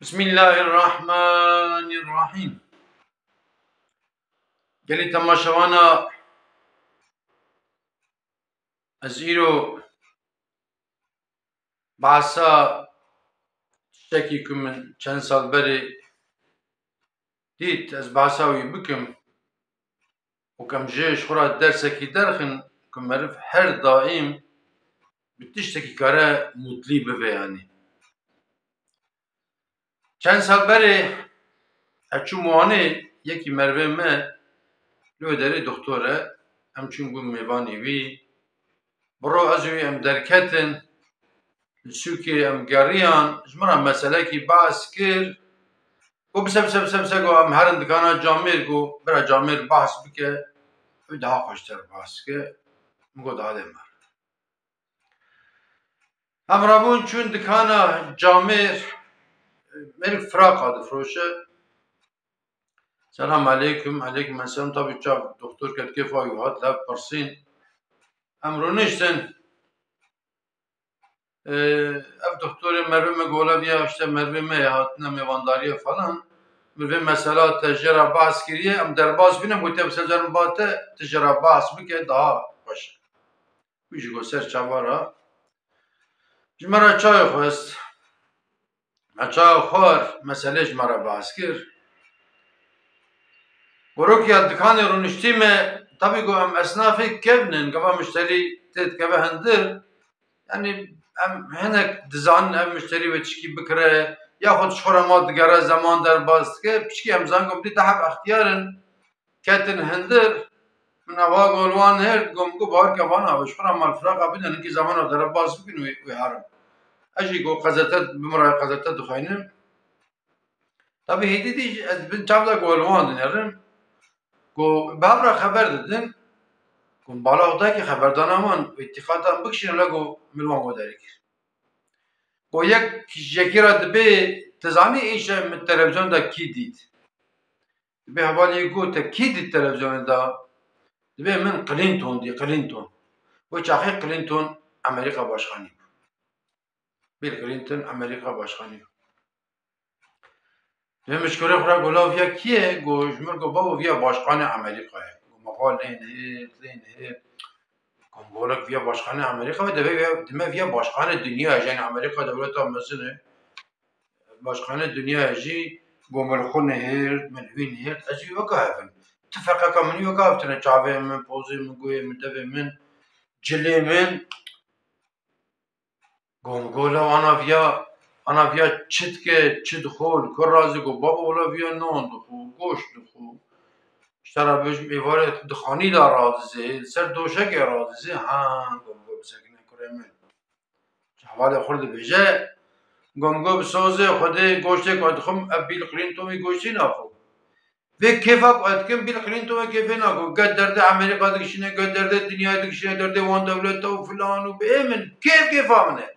بسم الله الرحمن الرحيم. قالي تماشوانا ازيرو بعسا تشتكيكم من چند سال بري ديت از بعساوي بكم وكم جيش خورا درسكي درخن كم معرف هر دائم بتشتكي كاره مطلي بفي يعني چند سال بري اچو مواني يكي مروه ما لو داري دكتوره ام چونگو ميواني وي برو ازوي ام دركتن سوكي ام قريان جمرا مسألة كي باس كير و بسب ام هرن دكانا جامير قو برا جامير بحث بكه ويدها خوشتر بحث كه مقو داده مر هم رابون چون دكانا جامير ميرك فراقا دفروشه سلام عليكم عليكم السلام طبي تشاف دكتور كد كيف هات لا برسين امرو نشتن اف دكتور مروه مقوله بیا işte مروه ما هاتنا ميوانداريه falan مروه مثلا تجربه باز کریه ام درباز بینم گوته بسجرم باته تجربه باز بکه daha باشه بیجی گو سر چوارا جمرا چای خواست چای خور مسئله جمرا باز کر برو که دکانی رو نشتیمه tabi گو ام اسنافی کبنن گفا مشتری تید کبه هندر yani em hinek dizan ev müşteri ve çiki bikire ya xud şora ma digere zaman derbas ke pişki em zan gom di daha ihtiyarın ketin hindir min ava golwan her gom go bar ke vana ve şora mal fraqa binen ki zaman derbas bikin ve haram aji go qazatat bimra qazatat dukhaynim tabi hedi di ez bin çavda golwan dinerim go babra haber dedin گم بالا اودا که خبردارمان اتفاقا بکشین لگو ملوان گو دارید. گو یک یکی را دبی تزانی ایشه من تلویزیون دا کی دید. دبی حوالی گو تا کی دید تلویزیون دا دبی من کلینتون دی کلینتون. و چاخی کلینتون امریکا باشخانی. بیل کلینتون امریکا باشخانی. دبی مشکل خورا گلا ویا کیه گو جمر گو بابا ویا باشخانه امریکا. مقال لين هي بقولك فيها باشخانة أمريكا دما فيها باشخانة الدنيا يعني أمريكا دولتها مثلا باشخانة الدنيا يجي قوملخون هير من وين هير أجي وقافن تفرق كمني وقافتنا شعبي من بوزي من قوي من دبي من جلي من قوم قولا أنا فيها تشتكي تشدخول كل رازي قو بابا ولا فيها نون دخو قوش دخو اشترى بيش ميواري دخاني دا رازي سر دوشك رازي ها قوم قو بسكنه كريمن حواله خورد بيجه قوم قو بسوزه خودي گوشته قد خم ابيل قلينتومي گوشتي ناخو ve kefak etkin bil Clinton ve kefena go gadderde Amerika dikişine gadderde dünya dikişine derde van devlette o filan o bemin kef amne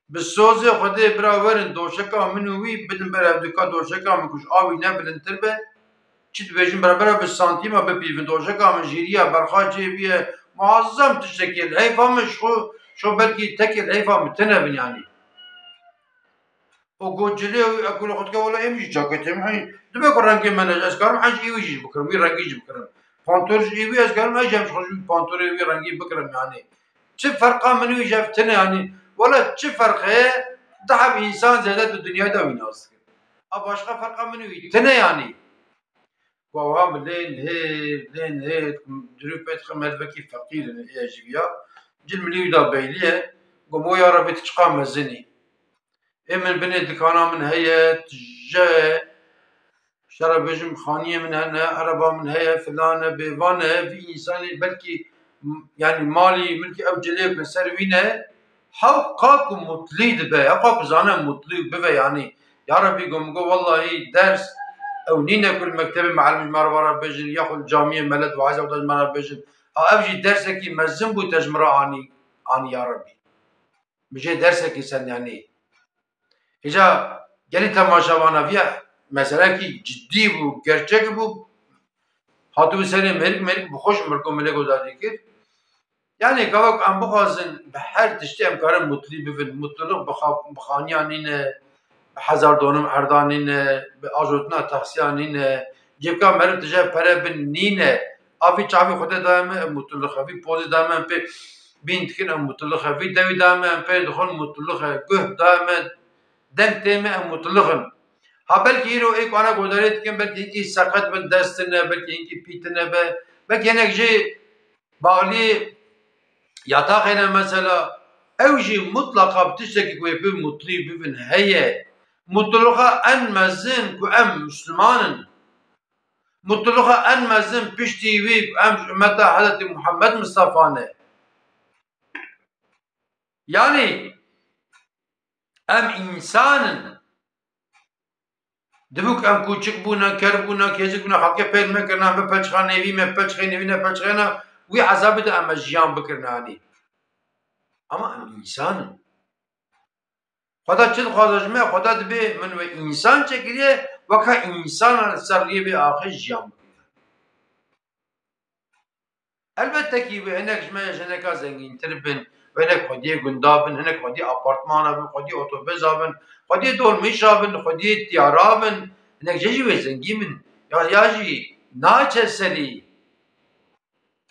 بسوزه خودي براورن دوشكا منوي بدن براف دكا دوشكا مكوش آوي نبلن تربه چیت بیشتر برابر به سانتیم و به پیوندوشه که منجیریه برخواهی بیه معظم تشکیل حیفامش شو بلکی تکیل حیفام تنه بنیانی و گوجلی اکول خود که ولی ایمیش جاکتیم هی دبی که رنگی من از کارم هنچ ایویش بکرم وی رنگیش بکرم پانتورش ایوی از کارم هیچ خوش پانتور ایوی رنگی بکرم یعنی چه فرقا منوی جفتنه یعنی ولی چه فرقه ده انسان زیاده تو دنیا دا ویناست اباشقا فرقا منوی تنه یعنی وهم لين هي دروبت خمر بكي فقير يجيبيا جل مليو دا بيليه قمو يا ربي تشقام مزني من بني دكانا من هي جاء شرب بجم خانية من هنا عربة من هي فلانة بيفانة في إنسان بلكي يعني مالي ملكي أو جليب من سروينة حقاكم مطليد به حقاكم زانا مطليد به يعني يا ربي قمو والله درس او نينا كل مكتب معلم مرة بجن ياخذ جامعة ملد وعايز أوضل مرة بجن أو أبجي درسك مزن بو تجمرة عني يا ربي بجي درسك سن يعني إجا قالت تماشا وانا فيها مسألة كي جدي بو gerçek بو هاتو سنة مرك بخوش مركو ملكو دادي كير يعني كواك أم بخازن بحال تشتي أم كارم مطلي بفن مطلق بخاني عنين 1000 دونم اردانینه به آجوتنا تخصیانینه جبکا مرد تجاه پره بن نینه آفی چاوی خود دائمه مطلقه وی پوزی دائمه پی بینت کن مطلقه وی دوی دائمه پی دخون مطلقه گه دائمه دنگ تیمه مطلقه ها بلکه ایرو ایک آنا گوداریت کن بلکه اینکی سقط بن دستنه بلکه اینکی پیتنه بلکه اینک جی بالی یاتاقینه مثلا اوجی مطلقه بتشتکی کوی بی مطلی ببین هیه مطلقه ان مزن کو ام مسلمانن مطلقه ان مزن پشتی وی ام امت حضرت محمد مصطفى نه yani ام انسانن دبوک ام کوچک بونا کر بونا کیزک بونا خلقه پیل مکرنا ام پچخانه وی ام پچخانه وی نه پچخانه وی عذاب ده ام جیان بکرنانی اما ام انسانن خدا چیز خوازش می خدا دبی من و انسان چکریه وکا انسان سریه به آخر جیان بکرن البته کی به هنک جمعه جنکا زنگین تر بن و هنک خودی گندا بن هنک خودی آپارتمان بن خودی اتوبیس بن خودی دولمیش بن خودی تیارا بن هنک جیجی و زنگی من یا جی ناچه سری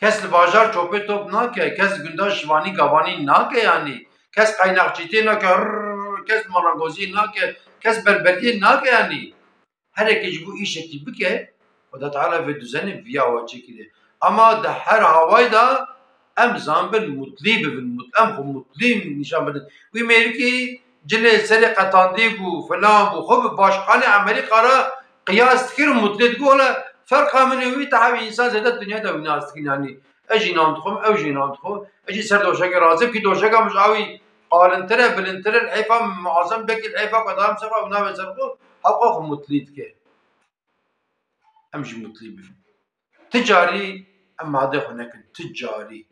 کس بازار چوپه توپ ناکه کس گندا شوانی گوانی ناکه یعنی کس قیناقچیتی ناکه کس مرانگوزی ناکه کس بربری ناکه یعنی هر اکی جبو ای شکلی بکه خدا تعالی و düzeni via واچه کده اما ده هر هوای دا ام زنبن مطلی ببین ام خو مطلی نشان بدن وی میرکی جلی سری قطاندی بو فلان بو خوب باشقان امریکا را قیاس تکر مطلی تقوله فرق همینه وی تحوی انسان زیده دنیا دا ویناس تکن یعنی اجی نانتخم او جی نانتخم اجی سر دوشک رازب کی دوشک مش آوی قالنتره بلنتره الحیفا معظم بکی الحیفا قدام سقا و ناوی سرقو حقا خو مطلی تکه امجي مطلب تجاري اما هذا هناك تجاري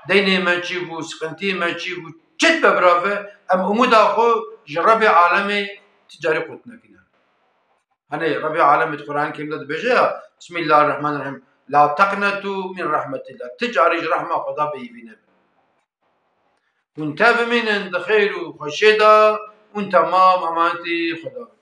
ديني ما تجيبو سقنتي ما تجيبو جد ببرافه ام امود اخو جربي عالمي تجاري قوتنا كنا انا ربي عالمي القران كيف بجا بسم الله الرحمن الرحيم لا تقنطوا من رحمه الله تجاري رحمه خدا بيبينا وانت بمن خير وخشيدا وانت ما امانتي خدا